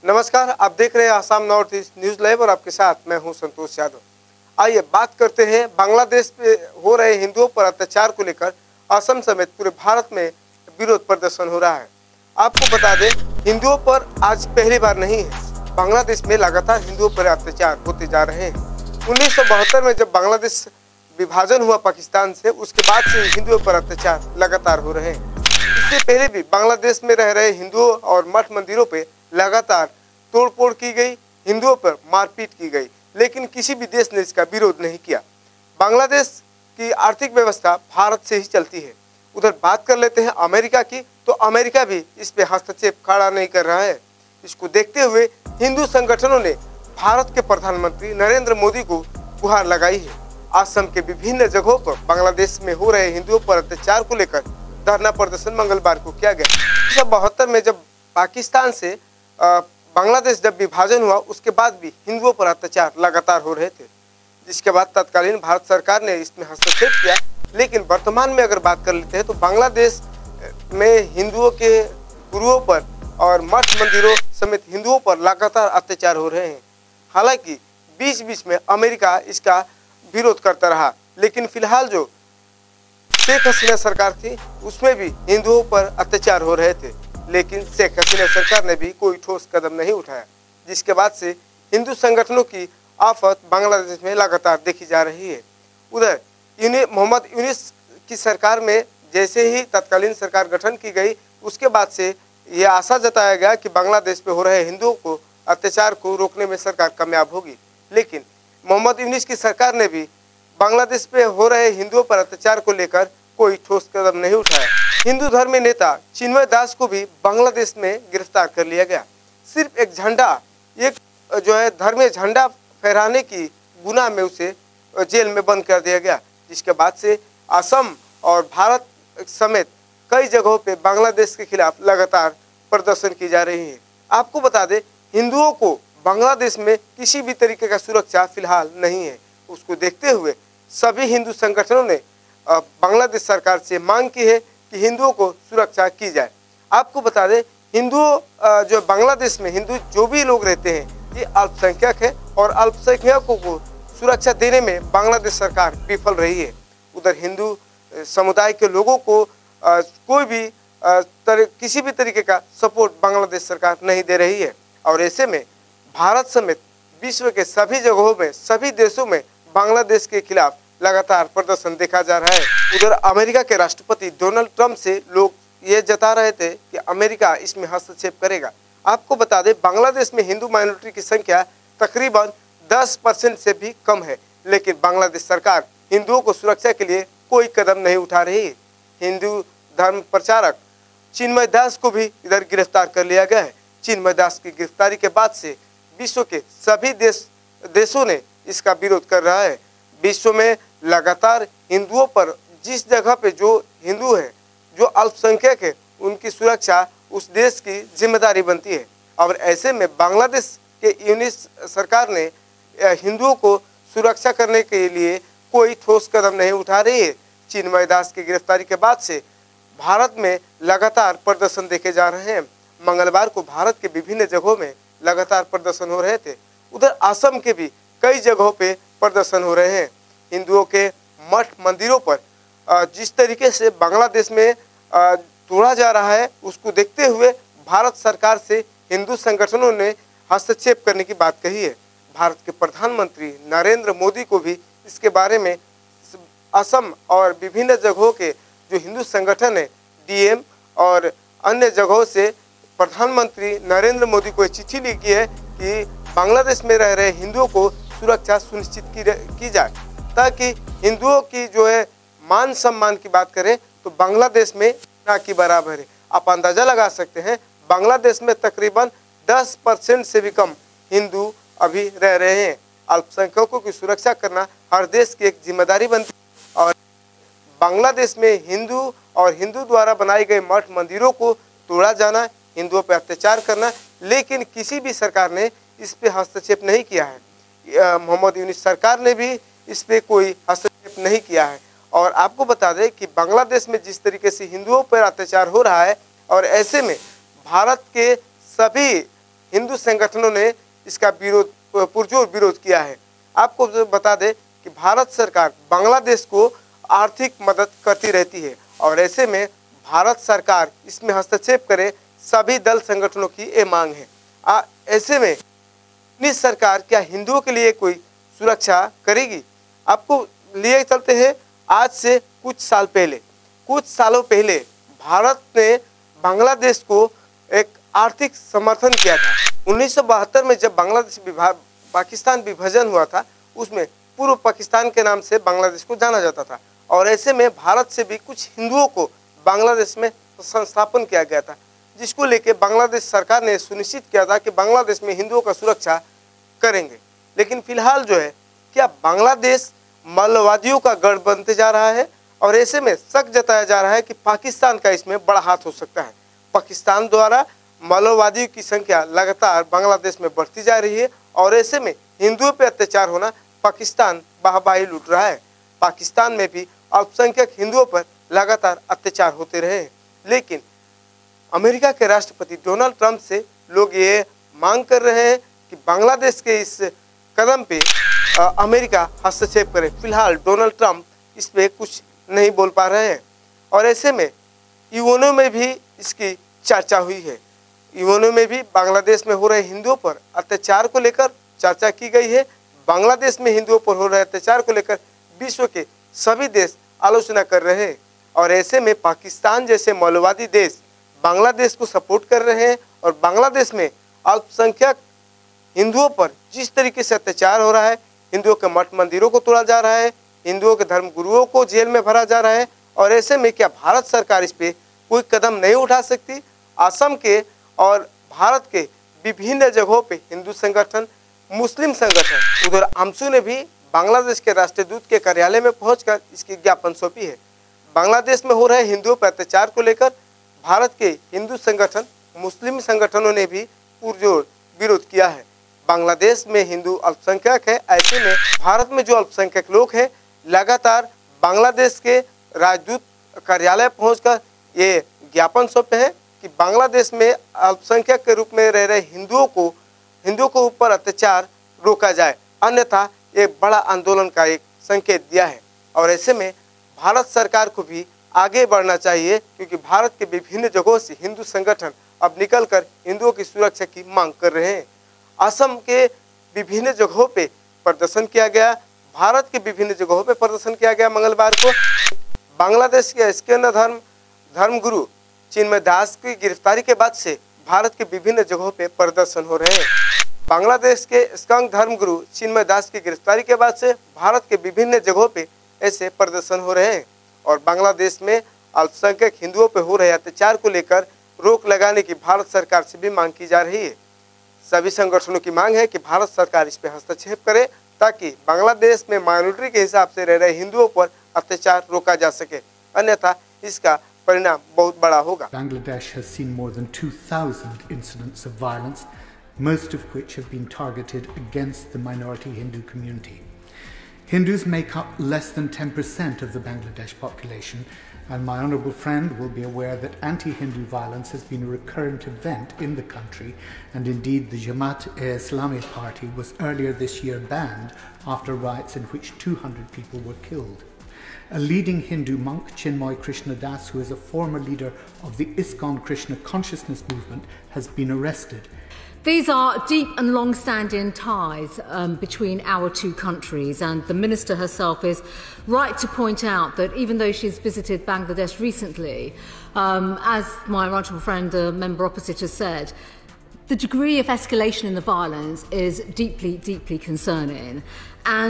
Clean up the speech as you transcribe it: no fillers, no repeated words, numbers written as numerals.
नमस्कार, आप देख रहे हैं Assam north east news live और आपके साथ मैं हूं संतोष यादव। आइए बात करते हैं बांग्लादेश पे हो रहे हिंदुओं पर अत्याचार को लेकर असम समेत पूरे भारत में विरोध प्रदर्शन हो रहा है। आपको बता दें, हिंदुओं पर आज पहली बार नहीं है, बांग्लादेश में लगातार हिंदुओं पर अत्याचार होते जा रहे हैं। 1972 में जब बांग्लादेश विभाजन हुआ पाकिस्तान से, उसके बाद से हिंदुओं पर अत्याचार लगातार हो रहे हैं। इससे पहले भी बांग्लादेश में रह रहे हिंदुओं और मठ मंदिरों पे लगातार तोड़फोड़ की गई, हिंदुओं पर मारपीट की गई, लेकिन किसी भी देश ने इसका विरोध नहीं किया। बांग्लादेश की आर्थिक व्यवस्था भारत से ही चलती है। उधर बात कर लेते हैं अमेरिका की, तो अमेरिका भी इस पे हस्तक्षेप खड़ा नहीं कर रहा है। इसको देखते हुए हिंदू संगठनों ने भारत के प्रधानमंत्री नरेंद्र मोदी को गुहार लगाई है। असम के विभिन्न जगहों पर बांग्लादेश में हो रहे हिंदुओं पर अत्याचार को लेकर धरना प्रदर्शन मंगलवार को किया गया। 1972 में जब पाकिस्तान से बांग्लादेश जब विभाजन हुआ, उसके बाद भी हिंदुओं पर अत्याचार लगातार हो रहे थे, जिसके बाद तत्कालीन भारत सरकार ने इसमें हस्तक्षेप किया। लेकिन वर्तमान में अगर बात कर लेते हैं तो बांग्लादेश में हिंदुओं के गुरुओं पर और मठ मंदिरों समेत हिंदुओं पर लगातार अत्याचार हो रहे हैं। हालांकि बीच बीच में अमेरिका इसका विरोध करता रहा, लेकिन फिलहाल जो शेख हसीना सरकार थी उसमें भी हिंदुओं पर अत्याचार हो रहे थे, लेकिन शेख हसीना सरकार ने भी कोई ठोस कदम नहीं उठाया, जिसके बाद से हिंदू संगठनों की आफत बांग्लादेश में लगातार देखी जा रही है। उधर मोहम्मद यूनुस की सरकार में जैसे ही तत्कालीन सरकार गठन की गई, उसके बाद से ये आशा जताया गया कि बांग्लादेश में हो रहे हिंदुओं को अत्याचार को रोकने में सरकार कामयाब होगी, लेकिन मोहम्मद यूनुस की सरकार ने भी बांग्लादेश पे हो रहे हिंदुओं पर अत्याचार को लेकर कोई ठोस कदम नहीं उठाया। हिंदू धर्म नेता चिन्मय दास को भी बांग्लादेश में गिरफ्तार कर लिया गया। सिर्फ एक झंडा, एक जो है धर्मीय झंडा फहराने की गुनाह में उसे जेल में बंद कर दिया गया, जिसके बाद से असम और भारत समेत कई जगहों पे बांग्लादेश के खिलाफ लगातार प्रदर्शन की जा रही है। आपको बता दें, हिंदुओं को बांग्लादेश में किसी भी तरीके का सुरक्षा फिलहाल नहीं है। उसको देखते हुए सभी हिंदू संगठनों ने बांग्लादेश सरकार से मांग की है कि हिंदुओं को सुरक्षा की जाए। आपको बता दें, हिंदुओं जो बांग्लादेश में हिंदू जो भी लोग रहते हैं, ये अल्पसंख्यक है और अल्पसंख्यकों को सुरक्षा देने में बांग्लादेश सरकार विफल रही है। उधर हिंदू समुदाय के लोगों को कोई भी किसी भी तरीके का सपोर्ट बांग्लादेश सरकार नहीं दे रही है, और ऐसे में भारत समेत विश्व के सभी जगहों में, सभी देशों में बांग्लादेश के खिलाफ लगातार प्रदर्शन देखा जा रहा है। उधर अमेरिका के राष्ट्रपति डोनाल्ड ट्रंप से लोग ये जता रहे थे कि अमेरिका इसमें हस्तक्षेप करेगा। आपको बता दें, बांग्लादेश में हिंदू माइनॉरिटी की संख्या तकरीबन 10% से भी कम है, लेकिन बांग्लादेश सरकार हिंदुओं को सुरक्षा के लिए कोई कदम नहीं उठा रही है। हिंदू धर्म प्रचारक चिन्मय दास को भी इधर गिरफ्तार कर लिया गया है। चिन्मय दास की गिरफ्तारी के बाद से विश्व के सभी देशों ने इसका विरोध कर रहा है। विश्व में लगातार हिंदुओं पर जिस जगह पे जो हिंदू है, जो अल्पसंख्यक है, उनकी सुरक्षा उस देश की जिम्मेदारी बनती है। और ऐसे में बांग्लादेश के यूनुस सरकार ने हिंदुओं को सुरक्षा करने के लिए कोई ठोस कदम नहीं उठा रही है। चिन्मय दास की गिरफ्तारी के बाद से भारत में लगातार प्रदर्शन देखे जा रहे हैं। मंगलवार को भारत के विभिन्न जगहों में लगातार प्रदर्शन हो रहे थे। उधर असम के भी कई जगहों पे प्रदर्शन हो रहे हैं। हिंदुओं के मठ मंदिरों पर जिस तरीके से बांग्लादेश में तोड़ा जा रहा है, उसको देखते हुए भारत सरकार से हिंदू संगठनों ने हस्तक्षेप करने की बात कही है। भारत के प्रधानमंत्री नरेंद्र मोदी को भी इसके बारे में असम और विभिन्न जगहों के जो हिंदू संगठन है, डीएम और अन्य जगहों से प्रधानमंत्री नरेंद्र मोदी को चिट्ठी लिखी है कि बांग्लादेश में रह रहे हिंदुओं को सुरक्षा सुनिश्चित की जाए, ताकि हिंदुओं की जो है मान सम्मान की बात करें तो बांग्लादेश में ना की बराबर है। आप अंदाजा लगा सकते हैं, बांग्लादेश में तकरीबन 10% से भी कम हिंदू अभी रह रहे हैं। अल्पसंख्यकों की सुरक्षा करना हर देश की एक जिम्मेदारी बनती है, और बांग्लादेश में हिंदू और हिंदू द्वारा बनाए गए मठ मंदिरों को तोड़ा जाना, हिंदुओं पर अत्याचार करना, लेकिन किसी भी सरकार ने इस पे हस्तक्षेप नहीं किया है। मोहम्मद यूनुस सरकार ने भी इस पे कोई हस्तक्षेप नहीं किया है। और आपको बता दें कि बांग्लादेश में जिस तरीके से हिंदुओं पर अत्याचार हो रहा है, और ऐसे में भारत के सभी हिंदू संगठनों ने इसका विरोध, पुरजोर विरोध किया है। आपको बता दें कि भारत सरकार बांग्लादेश को आर्थिक मदद करती रहती है और ऐसे में भारत सरकार इसमें हस्तक्षेप करे, सभी दल संगठनों की ये मांग है। ऐसे में अपनी सरकार क्या हिंदुओं के लिए कोई सुरक्षा करेगी? आपको लिए चलते हैं आज से कुछ सालों पहले भारत ने बांग्लादेश को एक आर्थिक समर्थन किया था। 1972 में जब बांग्लादेश पाकिस्तान विभाजन हुआ था, उसमें पूर्व पाकिस्तान के नाम से बांग्लादेश को जाना जाता था और ऐसे में भारत से भी कुछ हिंदुओं को बांग्लादेश में संस्थापन किया गया था, जिसको लेके बांग्लादेश सरकार ने सुनिश्चित किया था कि बांग्लादेश में हिंदुओं का सुरक्षा करेंगे। लेकिन फिलहाल जो है क्या बांग्लादेश मौलवादियों का गढ़ बनते जा रहा है और ऐसे में शक जताया जा रहा है कि पाकिस्तान का इसमें बड़ा हाथ हो सकता है। पाकिस्तान द्वारा मौलवादियों की संख्या लगातार बांग्लादेश में बढ़ती जा रही है और ऐसे में हिंदुओं पर अत्याचार होना पाकिस्तान वाहवाही लूट रहा है। पाकिस्तान में भी अल्पसंख्यक हिंदुओं पर लगातार अत्याचार होते रहे, लेकिन अमेरिका के राष्ट्रपति डोनाल्ड ट्रंप से लोग ये मांग कर रहे हैं कि बांग्लादेश के इस कदम पे अमेरिका हस्तक्षेप करे। फिलहाल डोनाल्ड ट्रंप इस पे कुछ नहीं बोल पा रहे हैं और ऐसे में यूएनओ में भी इसकी चर्चा हुई है। यूएनओ में भी बांग्लादेश में हो रहे हिंदुओं पर अत्याचार को लेकर चर्चा की गई है। बांग्लादेश में हिंदुओं पर हो रहे अत्याचार को लेकर विश्व के सभी देश आलोचना कर रहे हैं और ऐसे में पाकिस्तान जैसे मौलवादी देश बांग्लादेश को सपोर्ट कर रहे हैं और बांग्लादेश में अल्पसंख्यक हिंदुओं पर जिस तरीके से अत्याचार हो रहा है, हिंदुओं के मठ मंदिरों को तोड़ा जा रहा है, हिंदुओं के धर्म गुरुओं को जेल में भरा जा रहा है और ऐसे में क्या भारत सरकार इस पे कोई कदम नहीं उठा सकती? असम के और भारत के विभिन्न जगहों पे हिंदू संगठन, मुस्लिम संगठन, उधर आमसू ने भी बांग्लादेश के राष्ट्रदूत के कार्यालय में पहुंचकर इसकी ज्ञापन सौंपी है। बांग्लादेश में हो रहे हिंदुओं पर अत्याचार को लेकर भारत के हिंदू संगठन, मुस्लिम संगठनों ने भी पुरजोर विरोध किया है। बांग्लादेश में हिंदू अल्पसंख्यक है, ऐसे में भारत में जो अल्पसंख्यक लोग हैं लगातार बांग्लादेश के राजदूत कार्यालय पहुंचकर ये ज्ञापन सौंपे हैं कि बांग्लादेश में अल्पसंख्यक के रूप में रह रहे हिंदुओं को ऊपर अत्याचार रोका जाए, अन्यथा एक बड़ा आंदोलन का एक संकेत दिया है। और ऐसे में भारत सरकार को भी आगे बढ़ना चाहिए क्योंकि भारत के विभिन्न जगहों से हिंदू संगठन अब निकलकर हिंदुओं की सुरक्षा की मांग कर रहे हैं। असम के विभिन्न जगहों पे प्रदर्शन किया गया, भारत के विभिन्न जगहों पे प्रदर्शन किया गया। मंगलवार को बांग्लादेश के स्कंद धर्म गुरु चिन्मय दास की गिरफ्तारी के बाद से भारत के विभिन्न जगहों पे प्रदर्शन हो रहे हैं। बांग्लादेश के स्कंद धर्म गुरु चिन्मय दास की गिरफ्तारी के बाद से भारत के विभिन्न जगहों पे ऐसे प्रदर्शन हो रहे हैं और बांग्लादेश में अल्पसंख्यक हिंदुओं पर हो रहे अत्याचार को लेकर रोक लगाने की भारत सरकार से भी मांग की जा रही है। सभी संगठनों की मांग है कि भारत सरकार इस पर हस्तक्षेप करे ताकि बांग्लादेश में माइनॉरिटी के हिसाब से रह रहे हिंदुओं पर अत्याचार रोका जा सके, अन्यथा इसका परिणाम बहुत बड़ा होगा। Bangladesh has seen more than 2,000 incidents of violence, most of which have been targeted against the minority Hindu community. Hindus make up less than 10% of the Bangladesh population, and my honourable friend will be aware that anti-Hindu violence has been a recurrent event in the country, and indeed the Jamaat-e-Islami party was earlier this year banned after riots in which 200 people were killed. A leading Hindu monk, Chinmoy Krishna Das, who is a former leader of the ISKCON Krishna consciousness movement, has been arrested. These are deep and long-standing ties between our two countries, and the Minister herself is right to point out that even though she's visited Bangladesh recently, as my honourable friend, the member opposite, has said, the degree of escalation in the violence is deeply, deeply concerning. And